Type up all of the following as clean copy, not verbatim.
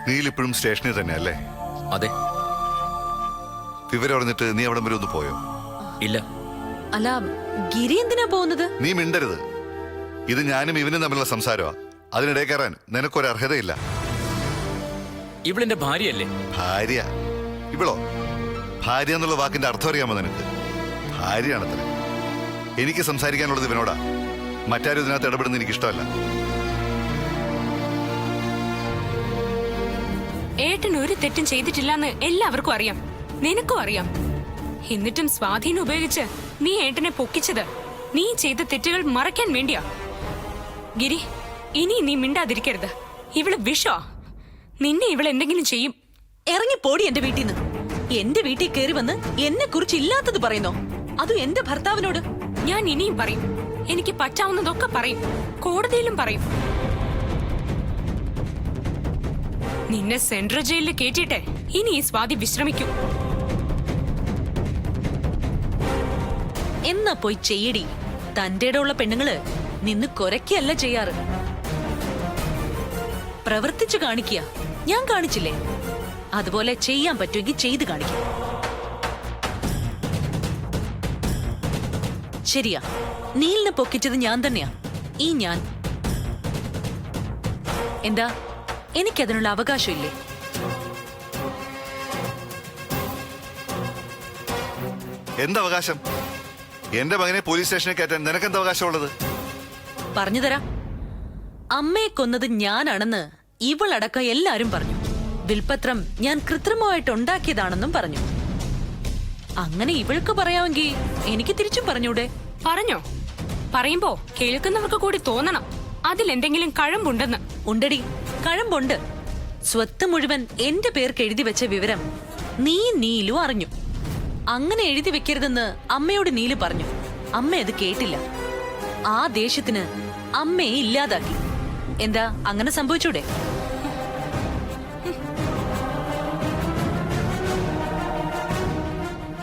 നീലിപ്പോഴും സ്റ്റേഷനിൽ തന്നെ അല്ലേ? അതെ. വിവരം അറിഞ്ഞിട്ട് നീ അവിടെ വരെ ഒന്ന് പോയോ? ഇല്ല. അല്ല, ഗിരി എന്തിനാ പോകുന്നത്? നീ മിണ്ടരുത്. ഇത് ഞാനും ഇവനും തമ്മിലുള്ള സംസാരമാ. അതിനിടെ കയറാൻ നിനക്കൊരു അർഹതയില്ല. ഇവളെന്റെ ഭാര്യയല്ലേ? ഭാര്യ? ഇവളോ? ഭാര്യ എന്നുള്ള വാക്കിന്റെ അർത്ഥം അറിയാമോ നിനക്ക്? ഭാര്യയാണത്ര. എനിക്ക് സംസാരിക്കാനുള്ളത് ഇവനോടാ. മറ്റാരും ഇതിനകത്ത് ഇടപെടുന്ന എനിക്ക് ഇഷ്ടമല്ല. ഏട്ടൻ ഒരു തെറ്റും ചെയ്തിട്ടില്ലെന്ന് എല്ലാവർക്കും അറിയാം, നിനക്കും അറിയാം. എന്നിട്ടും സ്വാധീനം ഉപയോഗിച്ച് നീ ഏട്ടനെ പൊക്കിച്ചത് നീ ചെയ്ത തെറ്റുകൾ മറയ്ക്കാൻ വേണ്ടിയാ. ഗിരി, ഇനി നീ മിണ്ടാതിരിക്കരുത്. ഇവള് വിഷോ. നിന്നെ ഇവള് എന്തെങ്കിലും ചെയ്യും. ഇറങ്ങിപ്പോടി എന്റെ വീട്ടിൽ നിന്ന്. എന്റെ വീട്ടിൽ കയറി വന്ന് എന്നെ കുറിച്ച് ഇല്ലാത്തത് പറയുന്നോ? അതും എന്റെ ഭർത്താവിനോട്. ഞാൻ ഇനിയും പറയും. എനിക്ക് പറ്റാവുന്നതൊക്കെ പറയും. കോടതിയിലും പറയും. നിന്നെ സെൻട്രൽ ജയിലിൽ കേട്ടിട്ടെ ഇനി ഈ സ്വാതി വിശ്രമിക്കൂ. എന്നാ പോയി ചെയ്യടി. തന്റെ ഉള്ള പെണ്ണുങ്ങള് നിന്ന് കൊരക്കല്ല ചെയ്യാറ്, പ്രവർത്തിച്ചു കാണിക്കുക. ഞാൻ കാണിച്ചില്ലേ? അതുപോലെ ചെയ്യാൻ പറ്റുമെങ്കിൽ ചെയ്ത് കാണിക്കുക. ശരിയാ, നീലിനെ പൊക്കിച്ചത് ഞാൻ തന്നെയാ. ഈ ഞാൻ. എന്താ, എനിക്കതിനുള്ള അവകാശമില്ലേ? എന്താ അവകാശം? എന്റെ മകനെ പോലീസ് സ്റ്റേഷനിൽ കയറ്റാൻ നിനക്കെന്താ അവകാശമുള്ളത്? പറഞ്ഞു തരാം. അമ്മയെ കൊന്നത് ഞാനാണെന്ന് ഇവളടക്കം എല്ലാരും പറഞ്ഞു. വിൽപത്രം ഞാൻ കൃത്രിമമായിട്ട് ഉണ്ടാക്കിയതാണെന്നും പറഞ്ഞു. അങ്ങനെ ഇവൾക്ക് പറയാമെങ്കിൽ എനിക്ക് തിരിച്ചും പറഞ്ഞൂടെ? പറഞ്ഞോ? പറയുമ്പോ കേൾക്കുന്നവർക്ക് കൂടി തോന്നണം അതിലെന്തെങ്കിലും കഴമ്പുണ്ടെന്ന്. ഉണ്ടടി, കഴമ്പുണ്ട്. സ്വത്ത് മുഴുവൻ എന്റെ പേർക്ക് എഴുതി വെച്ച വിവരം നീലു അറിഞ്ഞു. അങ്ങനെ എഴുതി വെക്കരുതെന്ന് അമ്മയോട് നീലു പറഞ്ഞു. അമ്മ അത് കേട്ടില്ല. ആ ദേഷ്യത്തിന് അമ്മയെ ഇല്ലാതാക്കി. എന്താ, അങ്ങനെ സംഭവിച്ചൂടെ?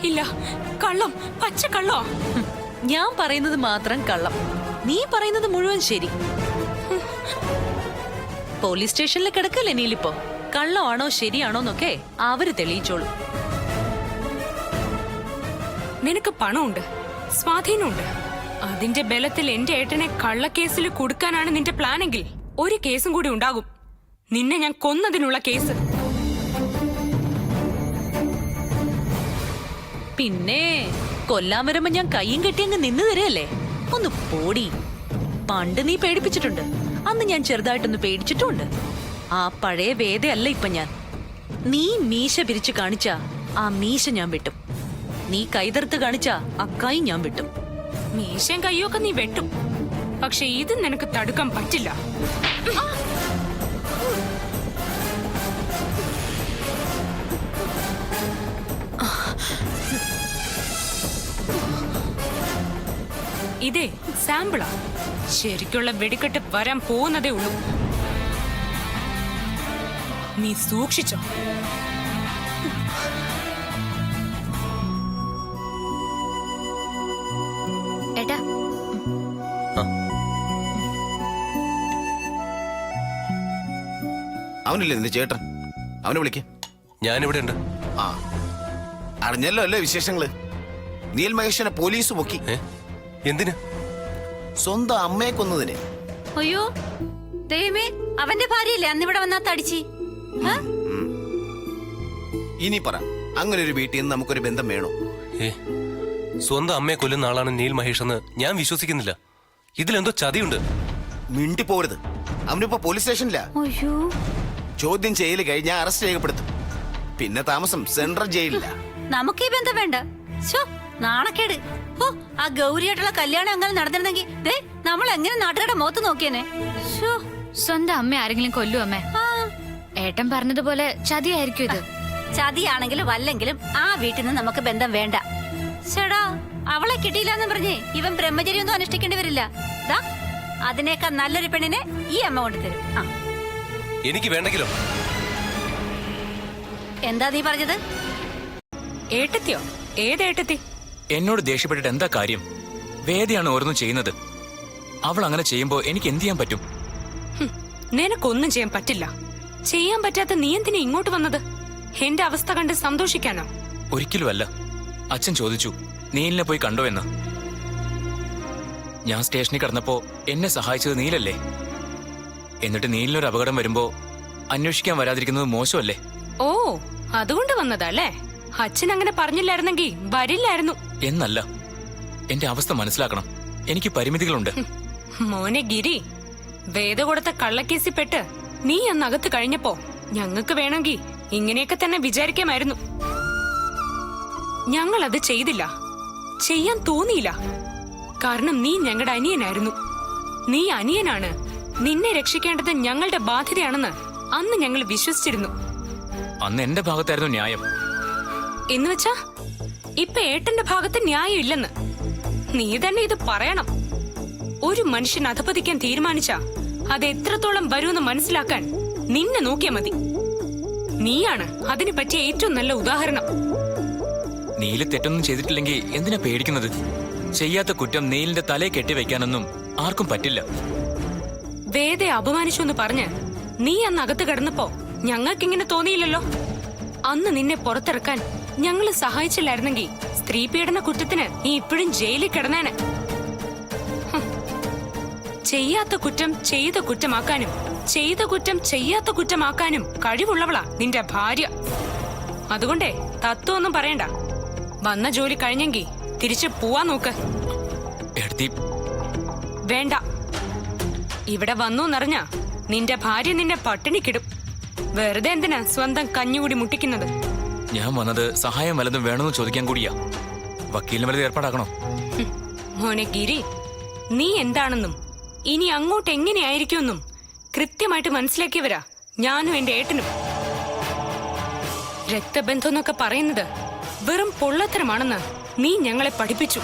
ഇല്ല, കള്ളം, പച്ചക്കള്ളോ. ഞാൻ പറയുന്നത് മാത്രം കള്ളം, നീ പറയുന്നത് മുഴുവൻ ശരി. പോലീസ് സ്റ്റേഷനിൽ കിടക്കല്ലേ നീലിപ്പോ? കള്ളമാണോ ശരിയാണോന്നൊക്കെ അവര് തെളിയിച്ചോളൂ. നിനക്ക് പണമുണ്ട്, സ്വാധീനമുണ്ട്. അതിന്റെ ബലത്തിൽ എന്റെ ഏട്ടനെ കള്ളക്കേസിൽ കൊടുക്കാനാണ് നിന്റെ പ്ലാനെങ്കിൽ ഒരു കേസും കൂടി ഉണ്ടാകും. നിന്നെ ഞാൻ കൊന്നതിനുള്ള കേസ്. പിന്നെ കൊല്ലാൻ വരുമ്പോ ഞാൻ കയ്യും കെട്ടി അങ്ങ് നിന്ന് തരല്ലേ? ഒന്ന് പോടി. പണ്ട് നീ പേടിപ്പിച്ചിട്ടുണ്ട്. അന്ന് ഞാൻ ചെറുതായിട്ടൊന്ന് പേടിച്ചിട്ടുമുണ്ട്. ആ പഴയ വേദയല്ല ഇപ്പൊ ഞാൻ. നീ മീശ പിരിച്ചു കാണിച്ച ആ മീശ ഞാൻ വെട്ടും. നീ കൈതർത്ത് കാണിച്ച അക്കായി ഞാൻ വെട്ടും. മീശയും കയ്യൊക്കെ നീ വെട്ടും. പക്ഷെ ഇത് നിനക്ക് തടുക്കാൻ പറ്റില്ല. ഇതേ സാമ്പിളാ. ശരിക്കുള്ള വെടിക്കെട്ട് വരാൻ പോകുന്നതേ ഉള്ളൂ. നീ സൂക്ഷിച്ചോ. ഏട്ടാ, അവനില്ലേ നിന്റെ ചേട്ടൻ? അവനെ വിളിക്ക. ഞാനിവിടെ ഉണ്ട്. ആ, അറിഞ്ഞല്ലോ അല്ലേ വിശേഷങ്ങള്? നീൽ മഹേഷിനെ പോലീസ് പൊക്കി. എന്തിന്? സ്വന്തം അമ്മയെ കൊന്നതിന്. അയ്യോ ദൈവമേ, അവന്റെ ഭാര്യയല്ലേ അന്നിവിടെ വന്നാ തടിച്ചി? ഇനി പറ, അങ്ങനെ ഒരു വീട്ടിൽ നിന്ന് നമുക്കൊരു ബന്ധം വേണോ? സ്വന്തം അമ്മയെ കൊല്ലുന്ന ആളാണ് നീൽ മഹേഷ് എന്ന് ഞാൻ വിശ്വസിക്കുന്നില്ല. ഇതിലെന്തോ ചതിയുണ്ട്. മിണ്ടിപ്പോരുത്. അവനിപ്പോ പോലീസ് സ്റ്റേഷനില്ല. അയ്യോ, ചോദ്യം ചെയ്യല് കഴിഞ്ഞാൽ അറസ്റ്റ് രേഖപ്പെടുത്തും. പിന്നെ താമസം സെൻട്രൽ ജയിലില്ല. നമുക്ക് ഈ ബന്ധം വേണ്ട. നാണക്കേട്. ഓ, ആ ഗൗരിയായിട്ടുള്ള കല്യാണം അങ്ങനെ നടന്നിരുന്നെങ്കിൽ നമ്മൾ എങ്ങനെ നാട്ടുകാരുടെ മുഖത്ത് നോക്കിയേനെ. സ്വന്തം അമ്മ ആരെങ്കിലും കൊല്ലു അമ്മേ? ഏട്ടൻ പറഞ്ഞതുപോലെ ചതിയായിരിക്കും ഇത്. ചതിയാണെങ്കിലും വല്ലെങ്കിലും ആ വീട്ടിൽ നിന്ന് നമുക്ക് ബന്ധം വേണ്ട. ചേടാ, അവളെ കിട്ടിയില്ലെന്ന് പറഞ്ഞേ ഇവൻ ബ്രഹ്മചര്യൊന്നും അനുഷ്ഠിക്കേണ്ടി വരില്ല. അതിനേക്കാൾ നല്ലൊരു പെണ്ണിനെ ഈ അമ്മ കൊണ്ട് തരും. എനിക്ക് വേണ്ടെങ്കിലോ? എന്താ നീ പറഞ്ഞത്? ഏട്ടത്തിയോ? ഏതേട്ടത്തി? എന്നോട് ദേഷ്യപ്പെട്ടിട്ട് എന്താ കാര്യം? വേദയാണ് ഓരോന്നും ചെയ്യുന്നത്. അവൾ അങ്ങനെ ചെയ്യുമ്പോ എനിക്ക് എന്ത് ചെയ്യാൻ പറ്റും? നിനക്കൊന്നും ചെയ്യാൻ പറ്റില്ല. ചെയ്യാൻ പറ്റാത്ത നീ എന്തിനാ ഇങ്ങോട്ട് വന്നത്? എന്റെ അവസ്ഥ കണ്ട് സന്തോഷിക്കാനോ? ഒരിക്കലുമല്ല. അച്ഛൻ ചോദിച്ചു നീലിനെ പോയി കണ്ടോ എന്ന്. ഞാൻ സ്റ്റേഷനിൽ കിടന്നപ്പോ എന്നെ സഹായിച്ചത് നീലല്ലേ? എന്നിട്ട് നീലിനൊരു അപകടം വരുമ്പോ അന്വേഷിക്കാൻ വരാതിരിക്കുന്നത് മോശമല്ലേ? ഓ, അതുകൊണ്ട് വന്നതല്ലേ? അച്ഛൻ അങ്ങനെ പറഞ്ഞില്ലായിരുന്നെങ്കിൽ വരില്ലായിരുന്നു. എന്നല്ല, എന്റെ അവസ്ഥ മനസ്സിലാക്കണം. എനിക്ക് പരിമിതികളുണ്ട്. മോനെ ഗിരി, വേദ കൊടുത്ത കള്ളക്കേസിൽ പെട്ട് നീ അന്നകത്ത് കഴിഞ്ഞപ്പോ ഞങ്ങൾക്ക് വേണമെങ്കിൽ ഇങ്ങനെയൊക്കെ തന്നെ വിചാരിക്കാമായിരുന്നു. ഞങ്ങൾ അത് ചെയ്തില്ല, ചെയ്യാൻ തോന്നിയില്ല. കാരണം നീ ഞങ്ങളുടെ അനിയനായിരുന്നു. നീ അനിയനാണ്, നിന്നെ രക്ഷിക്കേണ്ടത് ഞങ്ങളുടെ ബാധ്യതയാണെന്ന് അന്ന് ഞങ്ങൾ വിശ്വസിച്ചിരുന്നു. അന്ന് എന്റെ ഭാഗത്തായിരുന്നു ന്യായം. എന്ന് വെച്ചാ ഇപ്പൊ ഏട്ടന്റെ ഭാഗത്ത് ന്യായം ഇല്ലെന്ന് നീ തന്നെ ഇത് പറയണം. ഒരു മനുഷ്യൻ അധപതിക്കാൻ തീരുമാനിച്ച അത് എത്രത്തോളം വരുമെന്ന് മനസ്സിലാക്കാൻ നിന്നെ നോക്കിയാ മതി. നീയാണ് അതിന് പറ്റിയ ഏറ്റവും നല്ല ഉദാഹരണം. നീല് തെറ്റൊന്നും ചെയ്തിട്ടില്ലെങ്കിൽ എന്തിനാ പേടിക്കുന്നത്? ചെയ്യാത്ത കുറ്റം നീലിന്റെ തലയെ കെട്ടിവെക്കാനൊന്നും ആർക്കും പറ്റില്ല. വേദയെ അപമാനിച്ചു എന്ന് പറഞ്ഞ് നീ അന്ന് അകത്ത് കിടന്നപ്പോ ഞങ്ങൾക്കിങ്ങനെ തോന്നിയില്ലല്ലോ. അന്ന് നിന്നെ പുറത്തിറക്കാൻ ഞങ്ങൾ സഹായിച്ചില്ലായിരുന്നെങ്കിൽ സ്ത്രീ പീഡന കുറ്റത്തിന് നീ ഇപ്പോഴും ജയിലിൽ കിടന്നേനെ. ചെയ്യാത്ത കുറ്റം ചെയ്ത കുറ്റമാക്കാനും ചെയ്ത കുറ്റം ചെയ്യാത്ത കുറ്റമാക്കാനും കഴിവുള്ളവളാ നിന്റെ ഭാര്യ. അതുകൊണ്ടേ തത്വമൊന്നും പറയണ്ട. വന്ന ജോലി കഴിഞ്ഞെങ്കിൽ തിരിച്ചു പോവാൻ നോക്ക്. വേണ്ട, ഇവിടെ വന്നൂന്നറിഞ്ഞ നിന്റെ ഭാര്യ നിന്നെ പട്ടിണിക്കിടും. വെറുതെ എന്തിനാ സ്വന്തം കഞ്ഞുകൂടി മുട്ടിക്കുന്നത്? ഞാൻ വന്നത് സഹായം വല്ലതും വേണമെന്ന് ചോദിക്കാൻ കൂടിയാ. വക്കീലിന് വല്ലതും ഏർപ്പാടാക്കണോ? മോനെ ഗിരി, നീ എന്താണെന്നും ഇനി അങ്ങോട്ട് എങ്ങനെയായിരിക്കുമെന്നും കൃത്യമായിട്ട് മനസ്സിലാക്കിയവരാ ഞാനും എന്റെ ഏട്ടനും. രക്തബന്ധം എന്നൊക്കെ പറയുന്നത് വെറും പൊള്ളത്തരമാണെന്ന് നീ ഞങ്ങളെ പഠിപ്പിച്ചു.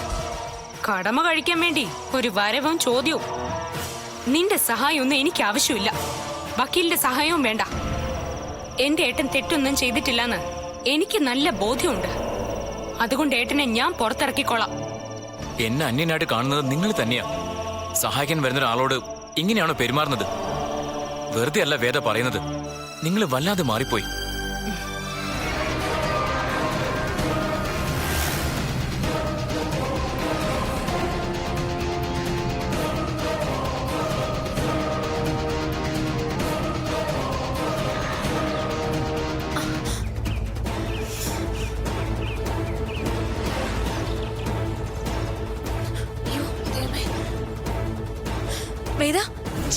കടമ കഴിക്കാൻ വേണ്ടി ഒരു വരവും ചോദ്യവും. നിന്റെ സഹായമൊന്നും എനിക്ക് ആവശ്യമില്ല. വക്കീലിന്റെ സഹായവും വേണ്ട. എന്റെ ഏട്ടൻ തെറ്റൊന്നും ചെയ്തിട്ടില്ലെന്ന് എനിക്ക് നല്ല ബോധ്യമുണ്ട്. അതുകൊണ്ട് ഏട്ടനെ ഞാൻ പുറത്തിറക്കിക്കോളാം. എന്നെ അന്യനായിട്ട് കാണുന്നത് നിങ്ങൾ തന്നെയാ. സഹായിക്കാൻ വരുന്ന ഒരാളോട് ഇങ്ങനെയാണോ പെരുമാറുന്നത്? വെറുതെ അല്ല വേദ പറയുന്നത്. നിങ്ങൾ വല്ലാതെ മാറിപ്പോയി. വേദ,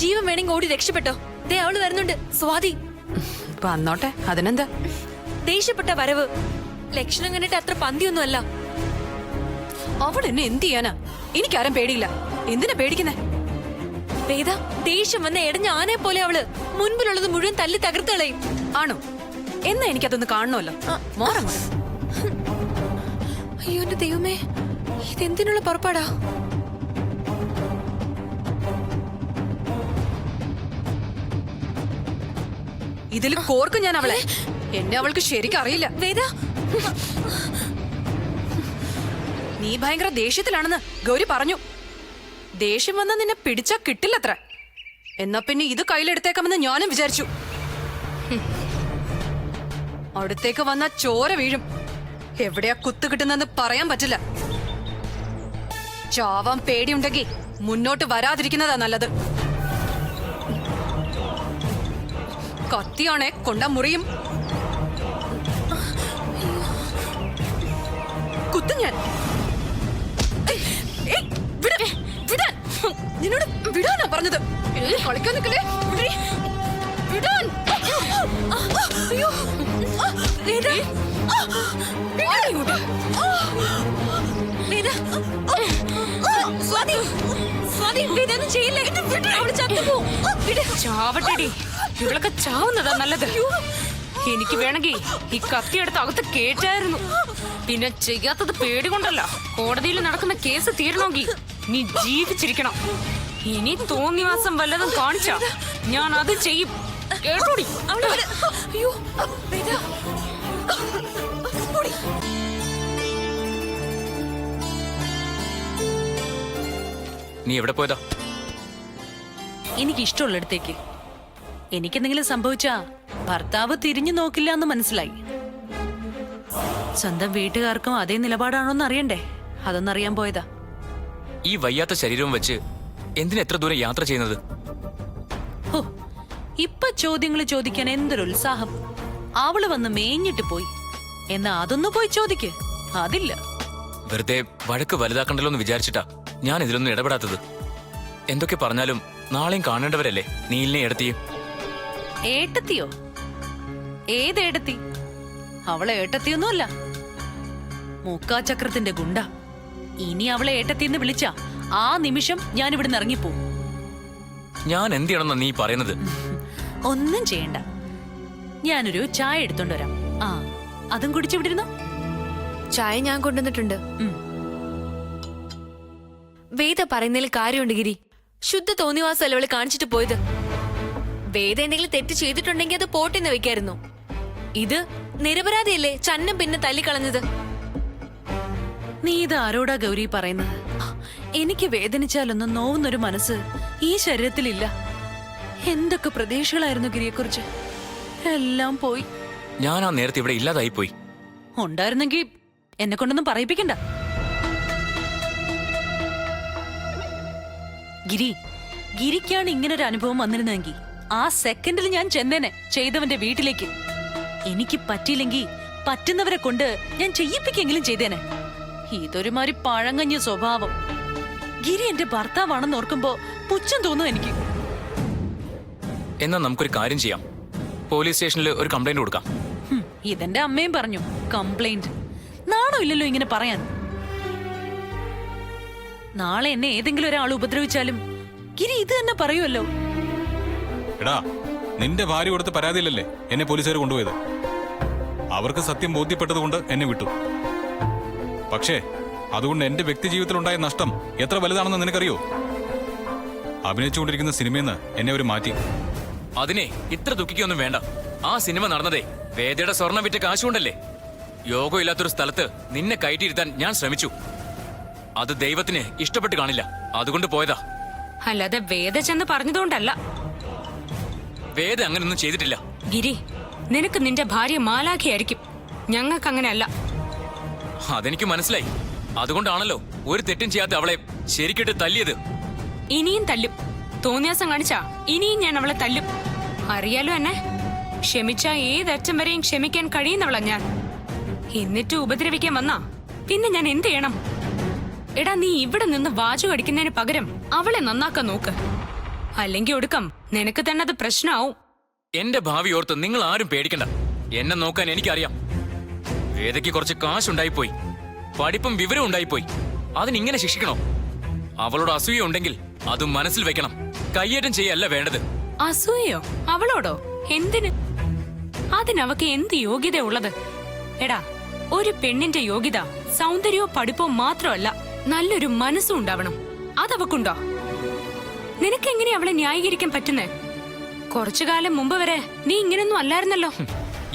ജീവൻ വേണമെങ്കിൽ ഓടി രക്ഷപ്പെട്ടോ. ദേ അവള് വരുന്നുണ്ട്. സ്വാതി വന്നോട്ടെ, അതിനെന്താ? ദേഷ്യപ്പെട്ട വരവ്. ലക്ഷണം കണ്ടിട്ട് അത്ര പന്തിയൊന്നും അല്ല. അവൾ എന്നെ എന്ത് ചെയ്യാനാ? എനിക്കാരും പേടിയില്ല. എന്തിനാ പേടിക്കുന്നേ? വേദ, ദേഷ്യം വന്ന എടഞ്ഞ ആനയെ പോലെ അവള് മുൻപിലുള്ളത് മുഴുവൻ തല്ലി തകർത്ത് കളയും. ആണോ? എന്നാ എനിക്കതൊന്ന് കാണണമല്ലോ. മോറങ്ങോട്ട്. അയ്യോ എന്റെ ദൈവമേ, ഇതെന്തിനുള്ള പുറപ്പാടാ? ഇതിൽ കോർക്കും ഞാൻ അവളെ. എന്നെ അവൾക്ക് ശരിക്കും അറിയില്ല. വേദ, നീ ഭയങ്കര ദേഷ്യത്തിലാണെന്ന് ഗൗരി പറഞ്ഞു. ദേഷ്യം വന്നാ നിന്നെ പിടിച്ചാ കിട്ടില്ലത്ര. എന്നാ പിന്നെ ഇത് കയ്യിലെടുത്തേക്കാമെന്ന് ഞാനും വിചാരിച്ചു. അടുത്തേക്ക് വന്ന ചോര വീഴും. എവിടെയാ കുത്തു കിട്ടുന്നെന്ന് പറയാൻ പറ്റില്ല. ചാവാൻ പേടിയുണ്ടെങ്കിൽ മുന്നോട്ട് വരാതിരിക്കുന്നതാ നല്ലത്. കത്തിയാണേ കൊണ്ട മുറിയും. കുത്തും ഞാൻ. നിന്നോട് വിടാനാ പറഞ്ഞത്. കളിക്കാൻ നിൽക്കല്ലേ? വിടാൻ. അയ്യോ വേദ, വേദ, സ്വാതി, സ്വാതി, വേദ ഒന്നും ചെയ്യില്ലേ. അവള് ചത്തുപോകും. ചാവട്ടെടി, ഇവളൊക്കെ ചാവുന്നതാ നല്ലത്. എനിക്ക് വേണമെങ്കിൽ ഈ കത്തിയെടുത്ത് അകത്ത് കേറ്റായിരുന്നു. പിന്നെ ചെയ്യാത്തത് പേടി കൊണ്ടല്ല. കോടതിയിൽ നടക്കുന്ന കേസ് തീരണമെങ്കിൽ നീ ജീവിച്ചിരിക്കണം. ഇനി തോന്നിവാസം വല്ലതും കാണിച്ച ഞാൻ അത് ചെയ്യും. കേട്ടോടി. അയ്യോ വേദ, നീ എവിടെ പോയതാ? എനിക്ക് ഇഷ്ടമുള്ളിടത്തേക്ക്. എനിക്കെന്തെങ്കിലും സംഭവിച്ചാ ഭർത്താവ് തിരിഞ്ഞു നോക്കില്ല എന്ന് മനസ്സിലായി. സ്വന്തം വീട്ടുകാർക്കും അതേ നിലപാടാണോന്ന് അറിയണ്ടേ, അതൊന്നറിയാൻ പോയതാ. ഈ വയ്യാത്ത ശരീരവും വെച്ച് എന്തിനാ എത്ര ദൂരം യാത്ര ചെയ്യുന്നത്? ഹോ, ഇപ്പൊ ചോദ്യങ്ങൾ ചോദിക്കാൻ എന്തൊരു ഉത്സാഹം. അവള് വന്ന് മേഞ്ഞിട്ട് പോയി, എന്നാ അതൊന്നു പോയി ചോദിക്ക്. അതില്ല. വെറുതെ വഴക്ക് വലുതാക്കണ്ടല്ലോ എന്ന് വിചാരിച്ചിട്ടാ ഞാൻ ഇതിലൊന്നും ഇടപെടാത്തത്. എന്തൊക്കെ പറഞ്ഞാലും നാളെയും കാണേണ്ടവരല്ലേ നീലിനെ എടുത്തിയും. ഏട്ടത്തിയോ? ഏതേട്ടത്തി? അവളെ ഏട്ടത്തിയൊന്നുമല്ല, മൂക്കാചക്രത്തിന്റെ ഗുണ്ട. ഇനി അവളെ ഏട്ടത്തിന്ന് വിളിച്ച ആ നിമിഷം ഞാൻ ഇവിടുന്ന് ഇറങ്ങിപ്പോവും. ഞാൻ എന്ത് ചെയ്യണമെന്നാ നീ പറയുന്നത്? ഒന്നും ചെയ്യണ്ട, ഞാനൊരു ചായ എടുത്തോണ്ട് വരാം. ആ, അതും കുടിച്ചു വിട്ടിരുന്നോ? ചായ ഞാൻ കൊണ്ടുവന്നിട്ടുണ്ട്. വേദ പറയുന്നതിൽ കാര്യമുണ്ട് ഗിരി. ശുദ്ധ തോന്നിവാസമല്ല അവള് കാണിച്ചിട്ട് പോയത്. വേദ എന്തെങ്കിലും തെറ്റ് ചെയ്തിട്ടുണ്ടെങ്കിൽ അത് പോട്ടെന്ന് വെക്കായിരുന്നു. ഇത് നിരപരാധിയല്ലേ ചന്നം പിന്നെ തല്ലിക്കളഞ്ഞത്. നീ ഇത് ആരോടാ ഗൗരി പറയുന്നത്? എനിക്ക് വേദനിച്ചാലൊന്നും നോവുന്നൊരു മനസ്സ് ഈ ശരീരത്തിലില്ല. എന്തൊക്കെ പ്രതീക്ഷകളായിരുന്നു ഗിരിയെക്കുറിച്ച്, എല്ലാം പോയി. ഞാൻ ആ നേരത്തെ ഇവിടെ ഇല്ലാതായി പോയി. ഉണ്ടായിരുന്നെങ്കി എന്നെ കൊണ്ടൊന്നും പറയിപ്പിക്കണ്ട. ഗിരിക്കാണ് ഇങ്ങനൊരു അനുഭവം വന്നിരുന്നെങ്കിൽ ആ സെക്കൻഡിൽ ഞാൻ ചെന്നേനെ ചെയ്തവന്റെ വീട്ടിലേക്ക്. എനിക്ക് പറ്റിയില്ലെങ്കിൽ പറ്റുന്നവരെ കൊണ്ട് ഞാൻ ചെയ്യിപ്പിക്കെങ്കിലും ചെയ്തേനെ. ഇതൊരുമാതിരി പഴങ്ങഞ്ഞ സ്വഭാവം. ഗിരി എന്റെ ഭർത്താവാണെന്ന് ഓർക്കുമ്പോ പുച്ഛം തോന്നും എനിക്ക്. എന്നാ നമുക്കൊരു കാര്യം ചെയ്യാം, പോലീസ് സ്റ്റേഷനിൽ ഒരു കംപ്ലൈന്റ് കൊടുക്കാം. ഇതെന്റെ അമ്മയും പറഞ്ഞു, കംപ്ലൈന്റ്. നാണോ ഇല്ലല്ലോ ഇങ്ങനെ പറയാൻ. നാളെ എന്നെ ഏതെങ്കിലും ഒരാൾ ഉപദ്രവിച്ചാലും ഗിരി ഇത് തന്നെ പറയുമല്ലോ. എടാ, നിന്റെ ഭാര്യ കൊടുത്ത പരാതിയില്ലല്ലേ എന്നെ പോലീസുകാർ കൊണ്ടുപോയത്. അവർക്ക് സത്യം ബോധ്യപ്പെട്ടതുകൊണ്ട് എന്നെ വിട്ടു. പക്ഷേ അതുകൊണ്ട് എന്റെ വ്യക്തി ജീവിതത്തിലുണ്ടായ നഷ്ടം എത്ര വലുതാണെന്ന് നിനക്കറിയോ? അഭിനയിച്ചുകൊണ്ടിരിക്കുന്ന സിനിമയെന്ന് എന്നെ അവർ മാറ്റി. അതിനെ ഇത്ര ദുഃഖിക്കൊന്നും വേണ്ട. ആ സിനിമ നടന്നതേ വേദയുടെ സ്വർണം വിറ്റ് കാശുകൊണ്ടല്ലേ. യോഗം ഇല്ലാത്തൊരു സ്ഥലത്ത് നിന്നെ കയറ്റിയിരുത്താൻ ഞാൻ ശ്രമിച്ചു. അത് ദൈവത്തിന് ഇഷ്ടപ്പെട്ട് കാണില്ല, അതുകൊണ്ട് പോയതാ. അല്ലാതെ വേദ ചെന്ന് പറഞ്ഞതുകൊണ്ടല്ല. വേദ അങ്ങനെയൊന്നും ചെയ്തിട്ടില്ല. ഗിരി, നിനക്ക് നിന്റെ ഭാര്യ മാലാഖയായിരിക്കും, ഞങ്ങൾക്ക് അങ്ങനെ അല്ല. അതെനിക്ക് മനസ്സിലായി. അതുകൊണ്ടാണല്ലോ ഒരു തെറ്റും ചെയ്യാത്ത അവളെ ശരിക്കിട്ട് തല്ലിയത്. ഇനിയും തല്ലും. തോന്നിയാസം കാണിച്ചാ ഇനിയും ഞാൻ അവളെ തല്ലും. അറിയാലോ എന്നെ. ക്ഷമിച്ചാ ഏതറ്റം വരെയും ക്ഷമിക്കാൻ കഴിയുന്നവളാ ഞാൻ. എന്നിട്ട് ഉപദ്രവിക്കാൻ വന്നാ പിന്നെ ഞാൻ എന്ത് ചെയ്യണം? എടാ, നീ ഇവിടെ നിന്ന് വാചു അടിക്കുന്നതിന് പകരം അവളെ നന്നാക്കാൻ നോക്ക്. അല്ലെങ്കിൽ ഒടുക്കം നിനക്ക് തന്നെ അത് പ്രശ്നമാവും. എന്റെ ഭാവി ഓർത്ത് നിങ്ങൾ ആരും പേടിക്കണ്ട. എന്നെ നോക്കാൻ എനിക്കറിയാം. വേദയ്ക്ക് കുറച്ച് കാശുണ്ടായിപ്പോയി, പഠിപ്പും വിവരവും ഉണ്ടായിപ്പോയി. അതിനിങ്ങനെ ശിക്ഷിക്കണോ? അവളോട് അസൂയ ഉണ്ടെങ്കിൽ അതും മനസ്സിൽ വെക്കണം. കയ്യേറ്റം ചെയ്യല്ല വേണ്ടത്. അസൂയോ? അവളോടോ? എന്തിന്? അതിനവക്ക് എന്ത് യോഗ്യത ഉള്ളത്? എടാ, ഒരു പെണ്ണിന്റെ യോഗ്യത സൗന്ദര്യമോ പഠിപ്പോ മാത്രമല്ല, നല്ലൊരു മനസ്സും ഉണ്ടാവണം. അതവക്കുണ്ടോ? നിനക്കെങ്ങനെ അവളെ ന്യായീകരിക്കാൻ പറ്റുന്നേ? കുറച്ചു കാലം മുമ്പ് വരെ നീ ഇങ്ങനൊന്നും അല്ലായിരുന്നല്ലോ.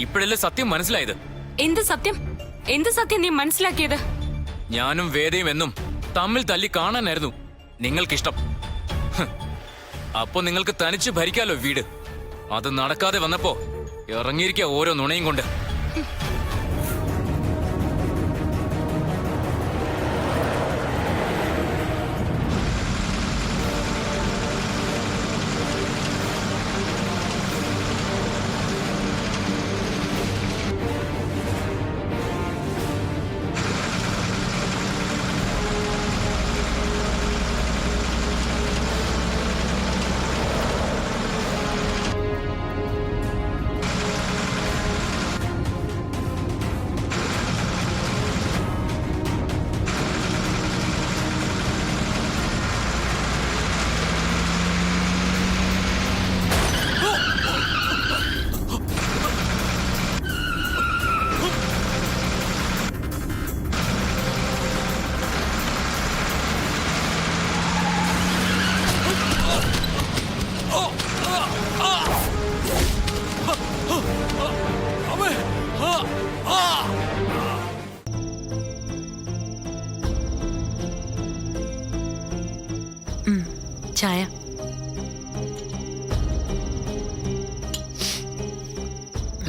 ഇപ്പോഴല്ലേ സത്യം മനസ്സിലായത്. എന്ത് സത്യം? എന്ത് സത്യം നീ മനസ്സിലാക്കിയത്? ഞാനും വേദയും എന്നും തമ്മിൽ തല്ലി കാണാനായിരുന്നു നിങ്ങൾക്കിഷ്ടം. അപ്പൊ നിങ്ങൾക്ക് തനിച്ച് ഭരിക്കാലോ വീട്. അത് നടക്കാതെ വന്നപ്പോ ഇറങ്ങിയിരിക്കുക ഓരോ നുണയും കൊണ്ട്. ചായ.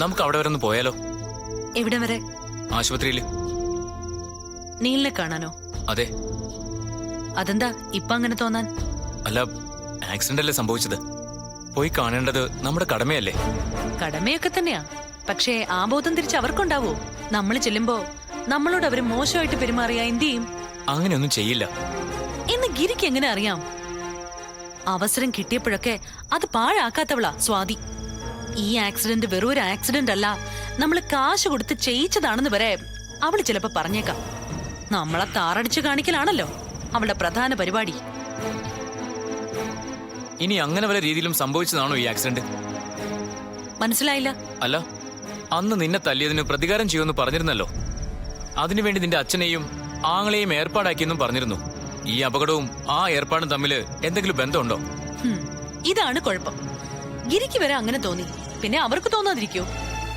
നമുക്ക് അവിടെ വരെ ഒന്ന് പോയാലോ? എവിടെ വരെ? ആശുപത്രിയിൽ. നീലിനെ കാണാനോ? അതെ. അതെന്താ ഇപ്പൊ അങ്ങനെ തോന്നാൻ? അല്ല, ആക്സിഡന്റ് അല്ലേ സംഭവിച്ചത്. പോയി കാണേണ്ടത് നമ്മുടെ കടമയല്ലേ? കടമയൊക്കെ തന്നെയാ. പക്ഷേ ആ ബോധം തിരിച്ച് അവർക്കുണ്ടാവോ? നമ്മൾ ചെല്ലുമ്പോ നമ്മളോട് അവര് മോശമായിട്ട് പെരുമാറിയ എന്ത് ചെയ്യും? അങ്ങനെയൊന്നും ചെയ്യില്ല. എന്ന് ഗിരിക്ക് എങ്ങനെ അറിയാം? അവസരം കിട്ടിയപ്പോഴൊക്കെ അത് പാഴാക്കാത്തവളാ സ്വാതി. ഈ ആക്സിഡന്റ് വെറും ഒരു ആക്സിഡന്റ് അല്ല, നമ്മൾ കാശ് കൊടുത്ത് ചെയ്യിച്ചതാണെന്ന് വരെ അവള് ചിലപ്പോ പറഞ്ഞേക്കാം. നമ്മളെ താറടിച്ചു കാണിക്കലാണല്ലോ അവളുടെ പ്രധാന പരിപാടി. ഇനി അങ്ങനെ വല്ല രീതിയിലും സംഭവിച്ചതാണോ ഈ ആക്സിഡന്റ്? മനസ്സിലായില്ല. അല്ല, അന്ന് നിന്നെ തല്ലിയതിന് പ്രതികാരം ചെയ്യുമെന്ന് പറഞ്ഞിരുന്നല്ലോ. അതിനുവേണ്ടി നിന്റെ അച്ഛനെയും ആങ്ങളെയും ഏർപ്പാടാക്കിയെന്നും പറഞ്ഞിരുന്നു. ഈ അപകടവും ആ ഏർപ്പാടും തമ്മിൽ എന്തെങ്കിലും ബന്ധമുണ്ടോ? ഇതാണ് കുഴപ്പം. ഗിരിക്ക് വരെ അങ്ങനെ തോന്നി, പിന്നെ അവർക്ക് തോന്നാതിരിക്കോ?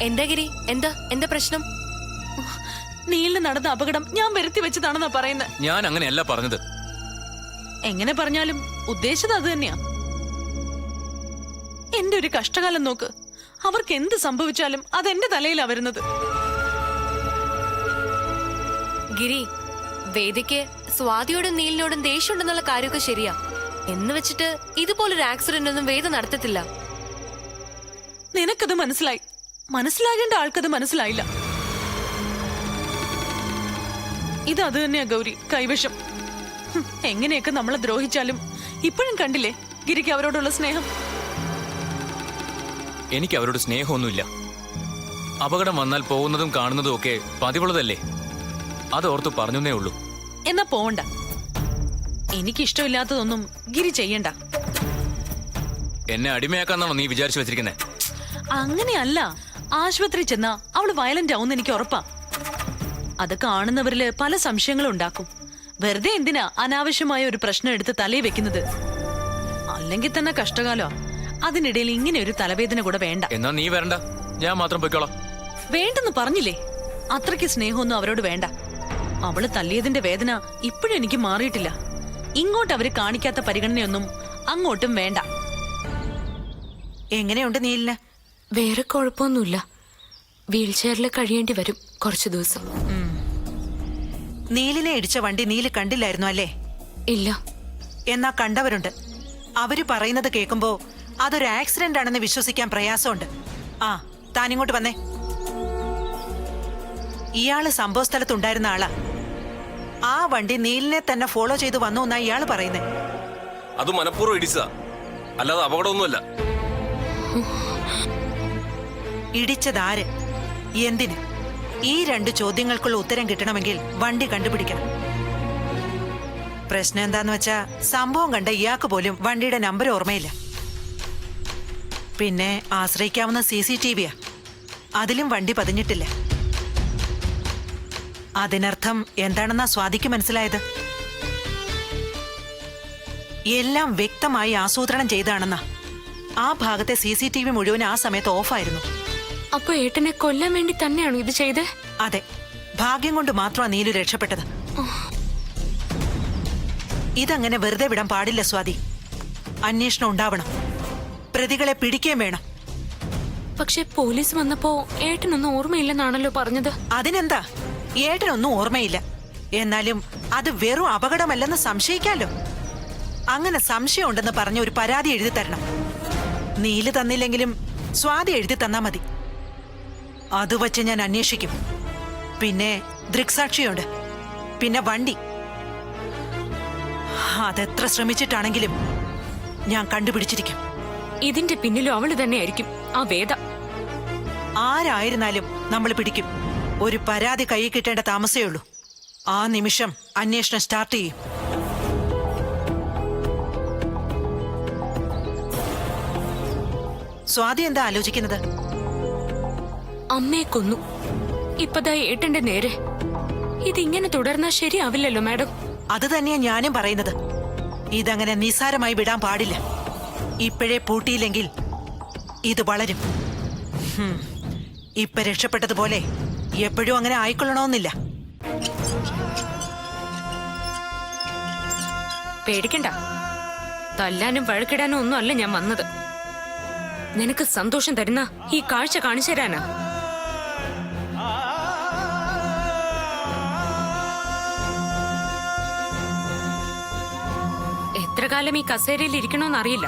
എന്താ ഗിരി, എന്താ പ്രശ്നം? നീലിന് നടന്ന അപകടം ഞാൻ വരുത്തി വെച്ചതാണെന്നാ പറയുന്നത്. ഞാൻ അങ്ങനെയല്ല പറഞ്ഞത്. എങ്ങനെ പറഞ്ഞാലും ഉദ്ദേശിച്ചത് അത് തന്നെയാ. എന്റെ ഒരു കഷ്ടകാലം നോക്ക്. അവർക്ക് എന്ത് സംഭവിച്ചാലും അതെന്റെ തലയിലാ വരുന്നത്. ഗിരി, വേദിക്ക് സ്വാതിയോടും നീലിനോടും ദേഷ്യമുണ്ടെന്നുള്ള കാര്യമൊക്കെ ശരിയാ. എന്ന് വെച്ചിട്ട് ഇതുപോലൊരു ആക്സിഡന്റ് ഒന്നും വേദ നടത്തത്തില്ല. നിനക്കത് മനസ്സിലായി, മനസ്സിലാകേണ്ട ആൾക്കത് മനസ്സിലായില്ല. ഇത് അത് തന്നെയാ ഗൗരി, കൈവശം. എങ്ങനെയൊക്കെ നമ്മളെ ദ്രോഹിച്ചാലും ഇപ്പോഴും കണ്ടില്ലേ ഗിരിക്ക് അവരോടുള്ള സ്നേഹം. എനിക്ക് അവരോട് സ്നേഹമൊന്നുമില്ല. അപകടം വന്നാൽ പോകുന്നതും കാണുന്നതും ഒക്കെ പതിവുള്ളതല്ലേ. അതോർത്തു പറഞ്ഞേ ഉള്ളൂ. എന്നാ പോവണ്ട. എനിക്കിഷ്ടമില്ലാത്തതൊന്നും ഗിരി ചെയ്യണ്ട. എന്നെ അടിമയാക്കാന്നാണോ നീ വിചാരിച്ചു വെച്ചിരിക്കുന്നേ? അങ്ങനെയല്ല. ആശുപത്രി ചെന്നാ അവള് വയലന്റ് ആവുന്ന എനിക്ക് ഉറപ്പാ. അത് കാണുന്നവരില് പല സംശയങ്ങളും ഉണ്ടാക്കും. വെറുതെ എന്തിനാ അനാവശ്യമായ ഒരു പ്രശ്നം എടുത്ത് തലയിൽ വെക്കുന്നത്? അല്ലെങ്കിൽ തന്നെ കഷ്ടകാലോ. അതിനിടയിൽ ഇങ്ങനെ ഒരു തലവേദന കൂടെ വേണ്ട. എന്നാ നീ വരണ്ട, ഞാൻ മാത്രം പൊയ്ക്കോളാം. വേണ്ടെന്ന് പറഞ്ഞില്ലേ? അത്രയ്ക്ക് സ്നേഹമൊന്നും അവരോട് വേണ്ട. അവള് തല്ലിയതിന്റെ വേദന ഇപ്പോഴും എനിക്ക് മാറിയിട്ടില്ല. ഇങ്ങോട്ട് അവര് കാണിക്കാത്ത പരിഗണനയൊന്നും അങ്ങോട്ടും വേണ്ട. എങ്ങനെയുണ്ട് നീലിന്? വേറെ കുഴപ്പമൊന്നുമില്ല. വീൽ ചെയറിൽ കഴിയേണ്ടി വരും കുറച്ചു ദിവസം. നീലിനെ ഇടിച്ച വണ്ടി നീല് കണ്ടില്ലായിരുന്നു അല്ലേ? ഇല്ല. എന്നാ കണ്ടവരുണ്ട്. അവര് പറയുന്നത് കേൾക്കുമ്പോ അതൊരു ആക്സിഡന്റ് ആണെന്ന് വിശ്വസിക്കാൻ പ്രയാസമുണ്ട്. ആ, താനിങ്ങോട്ട് വന്നേ. ഇയാള് സംഭവ സ്ഥലത്തുണ്ടായിരുന്ന ആളാ. ആ വണ്ടി നീലിനെ തന്നെ ഫോളോ ചെയ്ത് വന്നു എന്നാ ഇയാള് പറയുന്നേ. അത് മനഃപൂർവ്വം ഇടിച്ചതാ, അല്ലാതെ അപകടമൊന്നുമല്ല. ഇടിച്ചതാര്, എന്തിന്? ഈ 2 ചോദ്യങ്ങൾക്കുള്ള ഉത്തരം കിട്ടണമെങ്കിൽ വണ്ടി കണ്ടുപിടിക്കണം. പ്രശ്നം എന്താന്ന് വെച്ചാ സംഭവം കണ്ട ഇയാൾക്ക് പോലും വണ്ടിയുടെ നമ്പർ ഓർമ്മയില്ല. പിന്നെ ആശ്രയിക്കാവുന്ന CCTVയാ, അതിലും വണ്ടി പതിഞ്ഞിട്ടില്ല. അതിനർത്ഥം എന്താണെന്നാ സ്വാതിക്ക് മനസ്സിലായത്? എല്ലാം വ്യക്തമായി ആസൂത്രണം ചെയ്താണെന്നാ. ആ ഭാഗത്തെ CCTV മുഴുവൻ ആ സമയത്ത് ഓഫായിരുന്നു. അപ്പൊ ഏട്ടനെ കൊല്ലാൻ വേണ്ടി തന്നെയാണോ ഇത് ചെയ്ത്? അതെ, ഭാഗ്യം കൊണ്ട് മാത്രമാ നീലു രക്ഷപ്പെട്ടത്. ഇതങ്ങനെ വെറുതെ വിടാൻ പാടില്ല സ്വാതി. അന്വേഷണം ഉണ്ടാവണം, പ്രതികളെ പിടിക്കുകയും വേണം. പക്ഷെ പോലീസ് വന്നപ്പോ ഏട്ടനൊന്നും ഓർമ്മയില്ലെന്നാണല്ലോ പറഞ്ഞത്. അതിനെന്താ, ഏട്ടനൊന്നും ഓർമ്മയില്ല. എന്നാലും അത് വെറും അപകടമല്ലെന്ന് സംശയിക്കാലോ. അങ്ങനെ സംശയം ഉണ്ടെന്ന് പറഞ്ഞ ഒരു പരാതി എഴുതി തരണം. നീല് തന്നില്ലെങ്കിലും സ്വാതി എഴുതി തന്നാ മതി. അത് വച്ച് ഞാൻ അന്വേഷിക്കും. പിന്നെ ദൃക്സാക്ഷിയുണ്ട്, പിന്നെ വണ്ടി. അതെത്ര ശ്രമിച്ചിട്ടാണെങ്കിലും ഞാൻ കണ്ടുപിടിച്ചിരിക്കും. ഇതിന്റെ പിന്നിലും അവള് തന്നെയായിരിക്കും, ആ വേദ. ആരായിരുന്നാലും നമ്മൾ പിടിക്കും. ഒരു പരാതി കൈ കിട്ടേണ്ട താമസേ ഉള്ളൂ. ആ നിമിഷം അന്വേഷണം സ്റ്റാർട്ട് ചെയ്യും. സ്വാതി എന്താ ആലോചിക്കുന്നത്? അമ്മയെ കൊന്നു, ഇപ്പതാ ഏട്ടന്റെ നേരെ. ഇതിങ്ങനെ തുടർന്നാ ശരിയാവില്ലല്ലോ മാഡം. അത് തന്നെയാ ഞാനും പറയുന്നത്. ഇതങ്ങനെ നിസ്സാരമായി വിടാൻ പാടില്ല. ഇപ്പോഴേ പൂട്ടിയില്ലെങ്കിൽ ഇത് വളരും. ഇപ്പൊ രക്ഷപ്പെട്ടതുപോലെ എപ്പോഴും അങ്ങനെ ആയിക്കൊള്ളണമെന്നില്ല. പേടിക്കണ്ട, തല്ലാനും വഴക്കിടാനും ഒന്നും അല്ല ഞാൻ വന്നത്. നിനക്ക് സന്തോഷം തരുന്ന ഈ കാഴ്ച കാണിച്ചു തരാനാ. എത്ര കാലം ഈ കസേരയിൽ ഇരിക്കണോന്നറിയില്ല.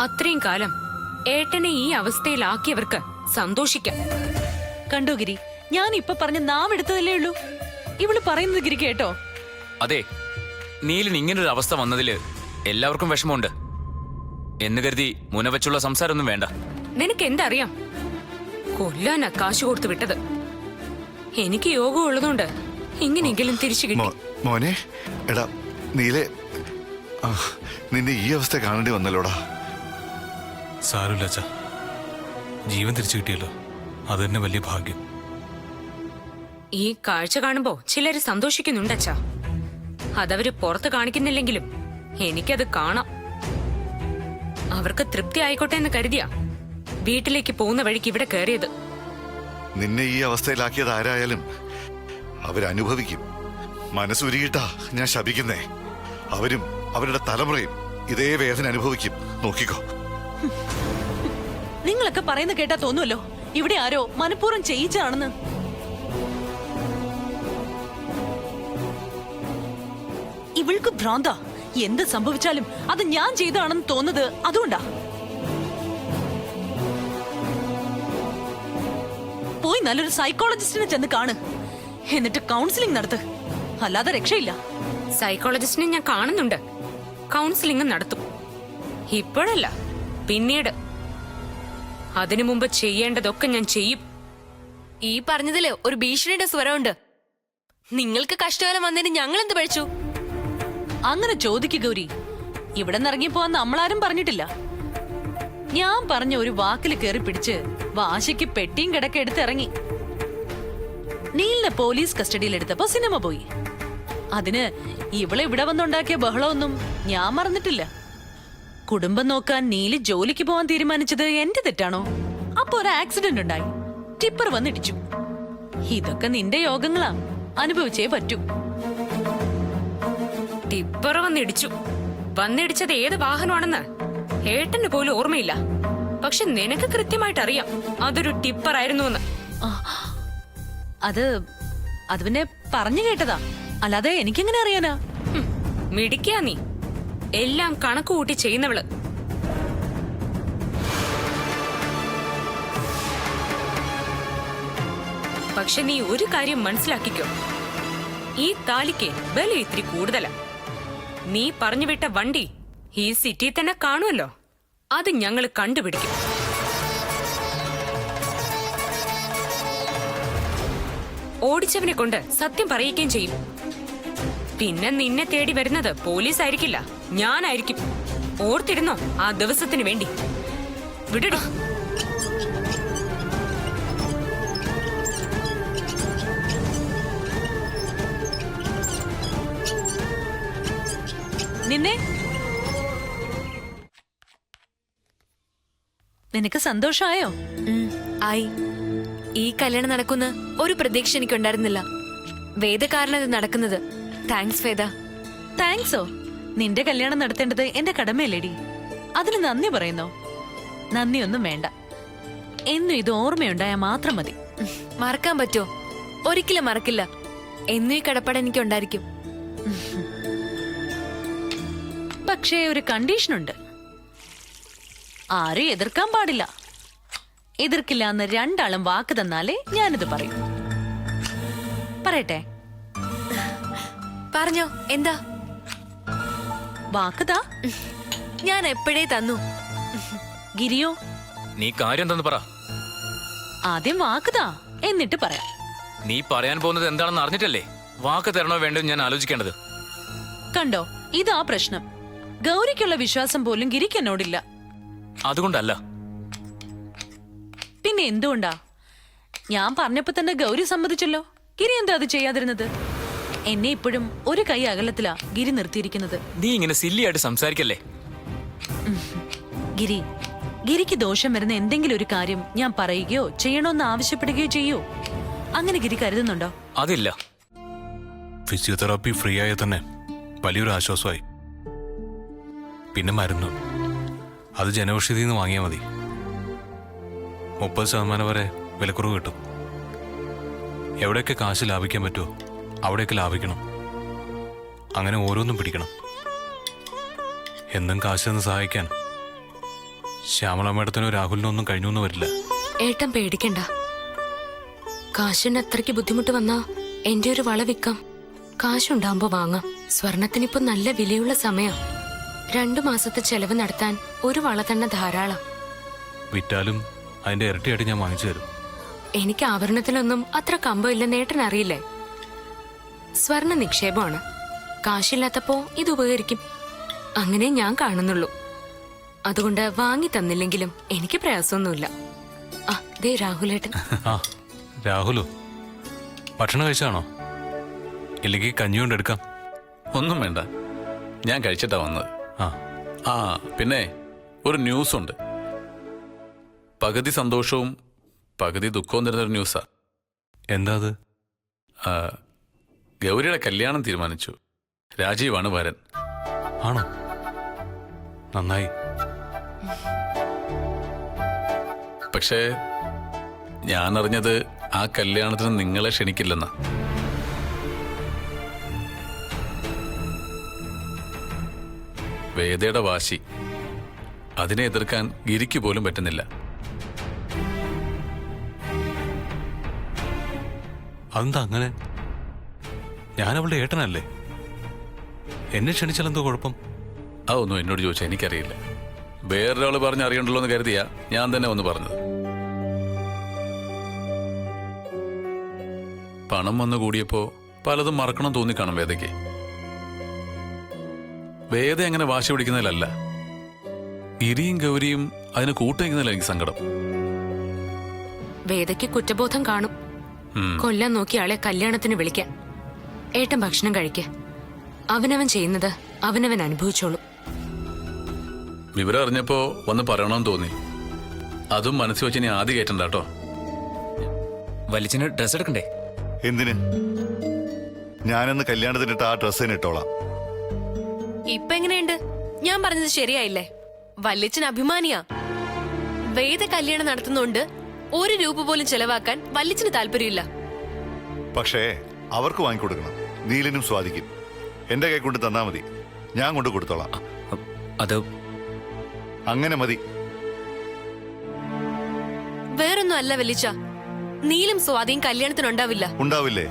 അത്രയും കാലം ഏട്ടനെ ഈ അവസ്ഥയിലാക്കിയവർക്ക് സന്തോഷിക്കാം. കണ്ടോ ഗിരി, ഞാൻ ഇപ്പൊ പറഞ്ഞ നാവെടുത്തതല്ലേ ഉള്ളൂ. ഇവള് പറയുന്നത് ഗിരി കേട്ടോ? അതെ, നീലിന് ഇങ്ങനൊരു അവസ്ഥ വന്നതില് എല്ലാവർക്കും വിഷമമുണ്ട് എന്ന് കരുതി മുനവച്ചുള്ള സംസാരമൊന്നും വേണ്ട. നിനക്ക് എന്തറിയാം? കൊല്ലാനാ കാശ് കൊടുത്തു വിട്ടത്. എനിക്ക് യോഗം ഉള്ളതുകൊണ്ട് ഇങ്ങനെയെങ്കിലും തിരിച്ചു കിട്ടി. മോനെ, എടാ നീലെ, നിന്നെ ഈ അവസ്ഥ കാണേണ്ടി വന്നല്ലോടാ. സാരമില്ല അച്ഛാ, ജീവൻ തിരിച്ചു കിട്ടിയല്ലോ, അത് തന്നെ വലിയ ഭാഗ്യം. ഈ കാഴ്ച കാണുമ്പോ ചിലര് സന്തോഷിക്കുന്നുണ്ടച്ചാ. അതവര് പുറത്ത് കാണിക്കുന്നില്ലെങ്കിലും എനിക്കത് കാണാം. അവർക്ക് തൃപ്തി ആയിക്കോട്ടെ എന്ന് കരുതിയാ വീട്ടിലേക്ക് പോകുന്ന വഴിക്ക് ഇവിടെ കയറിയത്. നിന്നെ ഈ അവസ്ഥയിലാക്കിയത് ആരായാലും അവരനുഭവിക്കും. മനസ്സുരുകിട്ടാ ഞാൻ ശപിക്കുന്നേ. അവരും അവരുടെ തലമുറയും ഇതേ വേദന അനുഭവിക്കും. നോക്കിക്കോ. നിങ്ങളൊക്കെ പറയുന്ന കേട്ടാ തോന്നുമല്ലോ ഇവിടെ ആരോ മനഃപൂർവ്വം ചെയ്യിച്ചാണെന്ന്. ഇവൾക്ക് ഭ്രാന്ത. എന്ത് സംഭവിച്ചാലും അത് ഞാൻ ചെയ്തതാണെന്ന് തോന്നുന്നത് അതുകൊണ്ടാ. പോയി നല്ലൊരു സൈക്കോളജിസ്റ്റിനെ ചെന്ന് കാണ്, എന്നിട്ട് കൗൺസിലിംഗ് നടത്ത്. അല്ലാതെ രക്ഷയില്ല. സൈക്കോളജിസ്റ്റിനെ ഞാൻ കാണുന്നുണ്ട്, കൗൺസിലിംഗ് നടത്തും. ഇപ്പോഴല്ല, പിന്നീട്. അതിനു മുമ്പ് ചെയ്യേണ്ടതൊക്കെ ഞാൻ ചെയ്യും. ഈ പറഞ്ഞതില് ഒരു ഭീഷണിയുടെ സ്വരമുണ്ട്. നിങ്ങൾക്ക് കഷ്ടകാലം വന്നതിന് ഞങ്ങൾ എന്ത് പഴിച്ചു? അങ്ങനെ ചോദിക്കുക ഗൗരി. ഇവിടെ നിറങ്ങിപ്പോവാൻ നമ്മളാരും പറഞ്ഞിട്ടില്ല. ഞാൻ പറഞ്ഞ ഒരു വാക്കിൽ കയറി പിടിച്ച് വാശിക്ക് പെട്ടിയും കിടക്ക എടുത്തിറങ്ങി. നീലിനെ പോലീസ് കസ്റ്റഡിയിൽ എടുത്തപ്പോ സിനിമ പോയി. അതിന് ഇവളെ ഇവിടെ വന്നുണ്ടാക്കിയ ബഹളമൊന്നും ഞാൻ മറന്നിട്ടില്ല. കുടുംബം നോക്കാൻ നീലി ജോലിക്ക് പോവാൻ തീരുമാനിച്ചത് എന്റെ തെറ്റാണോ? അപ്പൊ ഒരു ആക്സിഡന്റ് ഉണ്ടായി, ടിപ്പർ വന്നിടിച്ചു. ഇതൊക്കെ നിന്റെ യോഗങ്ങളാ, അനുഭവിച്ചേ പറ്റൂ. ടിപ്പർ വന്നിടിച്ചു. വന്നിടിച്ചത് ഏത് വാഹനമാണെന്ന് ഏട്ടന് പോലും ഓർമ്മയില്ല. പക്ഷെ നിനക്ക് കൃത്യമായിട്ട് അറിയാം അതൊരു ടിപ്പർ ആയിരുന്നു എന്ന്. അത് പിന്നെ പറഞ്ഞു കേട്ടതാ, അല്ലാതെ എനിക്കെങ്ങനെ അറിയാനാ? മിടിക്കാ നീ. എല്ലാം കണക്ക് കൂട്ടി ചെയ്യുന്നവള്. പക്ഷെ നീ ഒരു കാര്യം മനസ്സിലാക്കിക്കോ, ഈ താലിക്ക് ബല ഇത്തിരി കൂടുതലാ. നീ പറഞ്ഞു വിട്ട വണ്ടി ഈ സിറ്റി തന്നെ കാണുമല്ലോ, അത് ഞങ്ങൾ കണ്ടുപിടിക്കും. ഓടിച്ചവനെ കൊണ്ട് സത്യം പറയിക്കുകയും ചെയ്യും. പിന്നെ നിന്നെ തേടി വരുന്നത് പോലീസ് ആയിരിക്കില്ല, ഞാനായിരിക്കും. ഓർത്തിരുന്നോ ആ ദിവസത്തിന് വേണ്ടി. വിടടി. നിനക്ക് സന്തോഷമായോ? ആയി. ഈ കല്യാണം നടക്കുന്ന ഒരു പ്രതീക്ഷ എനിക്കുണ്ടായിരുന്നില്ല. വേദ കാരണം ഇത് നടക്കുന്നത്. താങ്ക്സ് വേദ. താങ്ക്സോ? നിന്റെ കല്യാണം നടത്തേണ്ടത് എന്റെ കടമയല്ലേടി? അതിന് നന്ദി പറയുന്നോ? നന്ദിയൊന്നും വേണ്ട. എന്നും ഇത് ഓർമ്മയുണ്ടായാൽ മാത്രം മതി. മറക്കാൻ പറ്റുമോ? ഒരിക്കലും മറക്കില്ല. എന്നും ഈ കടപ്പാട് എനിക്കുണ്ടായിരിക്കും. പക്ഷേ ഒരു കണ്ടീഷനുണ്ട്. ആരും എതിർക്കാൻ പാടില്ല. എതിർക്കില്ല എന്ന് രണ്ടാളും വാക്ക് തന്നാലേ ഞാനിത് പറയും. പറയട്ടെ? പറഞ്ഞോ, എന്താ? വാക്കുതാ. ഞാൻ എപ്പോഴേ തന്നു. ഗിരിയോ? നീ കാര്യം എന്തെന്ന് പറ. ആദ്യം വാക്കുതാ, എന്നിട്ട് പറയാം. നീ പറയാൻ പോകുന്നത് എന്താണെന്ന് അറിഞ്ഞിട്ടല്ലേ വാക്ക് തരണോ വേണ്ടോ ഞാൻ ആലോചിക്കേണ്ടത്. കണ്ടോ, ഇതാ പ്രശ്നം. ഗൗരിക്കുള്ള വിശ്വാസം പോലും ഗിരിക്ക് എന്നോടില്ല. അതുകൊണ്ടല്ല. പിന്നെ എന്തുകൊണ്ടാ? ഞാൻ പറഞ്ഞപ്പോ തന്നെ ഗൗരി സമ്മതിച്ചല്ലോ. ഗിരി എന്താ അത് ചെയ്യാതിരുന്നത്? എന്നെ ഇപ്പോഴും ഒരു കൈ അകലത്തിലാ ഗിരി നിർത്തിയിരിക്കുന്നത്. നീ ഇങ്ങനെ സില്ലിയായിട്ട് സംസാരിക്കല്ലേ. ഗിരിക്ക് ദോഷം വരുന്ന എന്തെങ്കിലും ഒരു കാര്യം ഞാൻ പറയുകയോ ചെയ്യണോന്ന് ആവശ്യപ്പെടുകയോ ചെയ്യോ? അങ്ങനെ ഗിരി കരുതുന്നുണ്ടോ? അതില്ല. ഫിസിയോതെറാപ്പി ഫ്രീ ആയ തന്നെ വലിയൊരു ആശ്വാസമായി. പിന്നെ മരുന്ന്, അത് ജനൌഷധിയിൽ നിന്ന് വാങ്ങിയാൽ മതി. 30% വരെ വിലക്കുറവ് കിട്ടും. എവിടെയൊക്കെ കാശ് ലാഭിക്കാൻ പറ്റുമോ അവിടെയൊക്കെ ലാഭിക്കണം. അങ്ങനെ ഓരോന്നും പിടിക്കണം. എന്നും കാശ് തന്ന് സഹായിക്കാൻ ശ്യാമള മേഡത്തിനോ രാഹുലിനോ ഒന്നും കഴിഞ്ഞൊന്നും വരില്ല. ഏട്ടൻ പേടിക്കണ്ട. കാശിന് അത്രയ്ക്ക് ബുദ്ധിമുട്ട് വന്നാ എന്റെ ഒരു വള വിൽക്കാം. കാശുണ്ടാകുമ്പോ വാങ്ങാം. സ്വർണത്തിനിപ്പോ നല്ല വിലയുള്ള സമയം. 2 മാസത്തെ ചെലവ് നടത്താൻ ഒരു വള തന്നെ ധാരാളം. വിറ്റാലും അതിന്റെ ഇരട്ടിയായിട്ട് ഞാൻ വാങ്ങിച്ചു തരും. എനിക്ക് ആഭരണത്തിലൊന്നും അത്ര കമ്പമില്ലെന്ന് ഏട്ടൻ അറിയില്ലേ? സ്വർണ നിക്ഷേപമാണ്. കാശില്ലാത്തപ്പോ ഇത് ഉപകരിക്കും. അങ്ങനെ ഞാൻ കാണുന്നുള്ളൂ. അതുകൊണ്ട് വാങ്ങി തന്നില്ലെങ്കിലും എനിക്ക് പ്രയാസമൊന്നുമില്ല. ആ ദേ രാഹുലേട്ടൻ. ആ രാഹുലോ, ഭക്ഷണം കഴിച്ചാണോ? ഇല്ലെങ്കിൽ കഞ്ഞി കൊണ്ട് എടുക്കാം. ഒന്നും വേണ്ട, ഞാൻ കഴിച്ചിട്ടാ വന്നത്. ആ ആ പിന്നെ ഒരു ന്യൂസ് ഉണ്ട്. പകുതി സന്തോഷവും പകുതി ദുഃഖവും തരുന്നൊരു ന്യൂസാ. എന്താ അത്? ഗൗരിയുടെ കല്യാണം തീരുമാനിച്ചു. രാജീവാണ് വരൻ. ആണോ? നന്നായി. പക്ഷേ ഞാൻ അറിഞ്ഞത് ആ കല്യാണത്തിന് നിങ്ങളെ ക്ഷണിക്കില്ലെന്ന. വേദയുടെ വാശി, അതിനെ എതിർക്കാൻ ഗിരിക്ക് പോലും പറ്റുന്നില്ല. അതെന്താ അങ്ങനെ? ഞാൻ അവളുടെ ഏട്ടനല്ലേ. എന്നെ ക്ഷണിച്ചാൽ എന്തോ കുഴപ്പം? അതൊന്നും എന്നോട് ചോദിച്ചാൽ എനിക്കറിയില്ല. വേറൊരാൾ പറഞ്ഞ് അറിയണ്ടല്ലോ എന്ന് കരുതിയാ ഞാൻ തന്നെ ഒന്ന് പറഞ്ഞത്. പണം വന്നു കൂടിയപ്പോ പലതും മറക്കണം തോന്നിക്കാണും വേദയ്ക്ക്. വേദ അങ്ങനെ വാശി പിടിക്കുന്നതിലല്ല, ഗിരിയും ഗൗരിയും അതിന് കൂട്ടുനിൽക്കുന്നതിൽ എനിക്ക് സങ്കടം. വേദയ്ക്ക് കുറ്റബോധം കാണും. കൊല്ലാൻ നോക്കിയ ആളെ കല്യാണത്തിന് വിളിക്കാൻ. ഏട്ടൻ ഭക്ഷണം കഴിക്ക. അവനവൻ ചെയ്യുന്നത് അവനവൻ അനുഭവിച്ചോളും. വിവരം അറിഞ്ഞപ്പോ വന്ന് പറയണമെന്ന് തോന്നി. അതും മനസ്സിൽ വെച്ച് ഇനി ആദ്യം കേട്ടണ്ട കേട്ടോ. വലിച്ചിന് ഡ്രസ് എടുക്കണ്ടേ? എന്തിന്? ഞാനെന്ന് കല്യാണത്തിനിട്ട് ആ ഡ്രസ്സ് തന്നെ ഇട്ടോളാം. ഇപ്പൊ എങ്ങനെയുണ്ട്? ഞാൻ പറഞ്ഞത് ശരിയായില്ലേ? വല്യച്ഛൻ അഭിമാനിയാ. വേദ കല്യാണം നടത്തുന്നോണ്ട് 1 രൂപ പോലും ചെലവാക്കാൻ വല്യച്ഛന് താല്പര്യമില്ല. പക്ഷേ അവർക്ക് വാങ്ങിക്കൊടുക്കണം. നീലിനും സ്വാധിക്കും. എന്റെ കൈ കൊണ്ട് തന്നാ മതി, ഞാൻ കൊണ്ട് കൊടുത്തോളാം. അത് അങ്ങനെ മതി. വേറൊന്നും അല്ല വല്യച്ഛ, നീലും സ്വാധീനം കല്യാണത്തിനുണ്ടാവില്ല. ഉണ്ടാവില്ലേ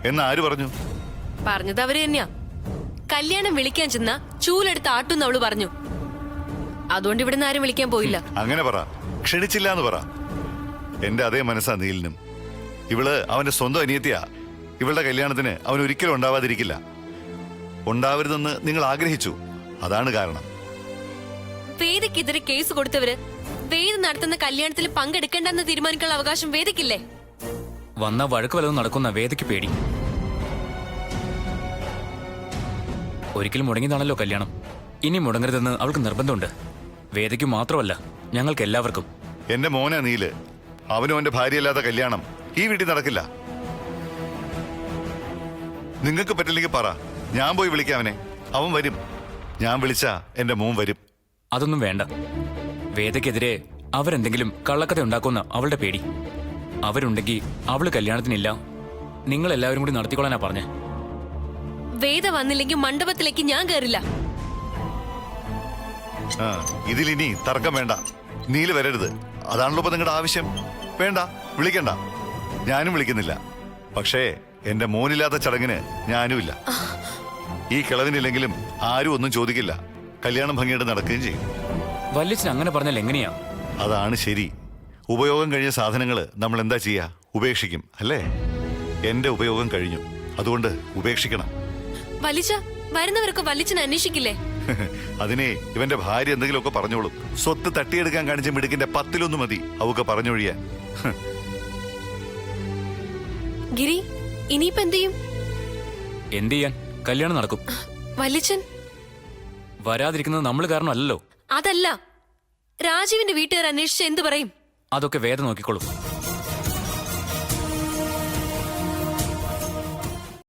എന്ന് ആര് പറഞ്ഞു? പറഞ്ഞത് അവര് തന്നെയാ. കല്യാണം വിളിക്കാൻ ചെന്ന ചൂലെടുത്ത് ആട്ടുന്ന അവള് പറഞ്ഞു. അതുകൊണ്ട് ഇവിടുന്ന് ആരും വിളിക്കാൻ പോയില്ല. അങ്ങനെ പറ, ക്ഷണിച്ചില്ല എന്ന് പറ. എന്റെ അതേ മനസ്സാ നീലിനും. ഇവള് അവന്റെ സ്വന്തം അനിയത്തിയാ. ഇവളുടെ കല്യാണത്തിന് അവൻ ഒരിക്കലും ഉണ്ടാവാതിരിക്കില്ല. ഉണ്ടാവരുതെന്ന് നിങ്ങൾ ആഗ്രഹിച്ചു, അതാണ് കാരണം. വേദക്കെതിരെ കേസ് കൊടുത്തവര് വേദ നടത്തുന്ന കല്യാണത്തിൽ പങ്കെടുക്കണ്ടെന്ന് തീരുമാനിക്കാനുള്ള അവകാശം വേദക്കില്ലേ? വന്ന വഴക്ക് വല്ലതും നടക്കുന്ന വേദയ്ക്ക് പേടി. ഒരിക്കലും മുടങ്ങിയതാണല്ലോ കല്യാണം. ഇനി മുടങ്ങരുതെന്ന് അവൾക്ക് നിർബന്ധമുണ്ട്. വേദയ്ക്ക് മാത്രമല്ല, ഞങ്ങൾക്ക് എല്ലാവർക്കും. എന്റെ മോനാ നീല്. അവനും അവന്റെ ഭാര്യയല്ലാത്ത കല്യാണം ഈ വീട്ടിൽ നടക്കില്ല. നിങ്ങൾക്ക് പറ്റില്ലെങ്കിൽ പറ, ഞാൻ പോയി വിളിക്കാം അവനെ. അവൻ വരും. ഞാൻ വിളിച്ചാ എന്റെ മോൻ വരും. അതൊന്നും വേണ്ട. വേദയ്ക്കെതിരെ അവരെന്തെങ്കിലും കള്ളക്കഥ ഉണ്ടാക്കുന്ന അവളുടെ പേടി. അവരുണ്ടെങ്കിൽ അവള് കല്യാണത്തിനില്ല. നിങ്ങൾ എല്ലാവരും കൂടി നടത്തിക്കൊള്ളാനാ പറഞ്ഞേ. വേദ വന്നില്ലെങ്കിൽ മണ്ഡപത്തിലേക്ക് ഞാൻ കയറില്ല. ഇതിലിനി തർക്കം വേണ്ട. നീല് വരരുത്, അതാണല്ലോ ഇപ്പൊ നിങ്ങളുടെ ആവശ്യം. വേണ്ട, വിളിക്കണ്ട. ഞാനും വിളിക്കുന്നില്ല. പക്ഷേ എന്റെ മോനില്ലാത്ത ചടങ്ങിന് ഞാനുമില്ല. ഈ കിളവിനില്ലെങ്കിലും ആരും ഒന്നും ചോദിക്കില്ല. കല്യാണം ഭംഗിയായിട്ട് നടക്കുകയും ചെയ്യും. വല്യച്ഛൻ അങ്ങനെ പറഞ്ഞാൽ എങ്ങനെയാ? അതാണ് ശരി. ഉപയോഗം കഴിഞ്ഞ സാധനങ്ങള് നമ്മൾ എന്താ ചെയ്യാ? ഉപേക്ഷിക്കും അല്ലേ? എന്റെ ഉപയോഗം കഴിഞ്ഞു, അതുകൊണ്ട് ഉപേക്ഷിക്കണം. വലിച്ച വരുന്നവരൊക്കെ വല്യച്ഛനെ അന്വേഷിക്കില്ലേ? അതിനെ ഇവന്റെ ഭാര്യ എന്തെങ്കിലുമൊക്കെ പറഞ്ഞോളും. സ്വത്ത് തട്ടിയെടുക്കാൻ കാണിച്ച മിടുക്കിന്റെ 10-1 മതി അവക്ക് പറഞ്ഞൊഴിയാൻ. ഗിരി, ഇനിയിപ്പോ എന്ത് ചെയ്യും? എന്ത് ചെയ്യാൻ? കല്യാണം നടക്കും. വല്യച്ഛൻ വരാതിരിക്കുന്നത് നമ്മൾ കാരണമല്ലല്ലോ. അതല്ല, രാജീവിന്റെ വീട്ടുകാർ അന്വേഷിച്ച് എന്ത് പറയും? അതൊക്കെ വേദ നോക്കിക്കോളും.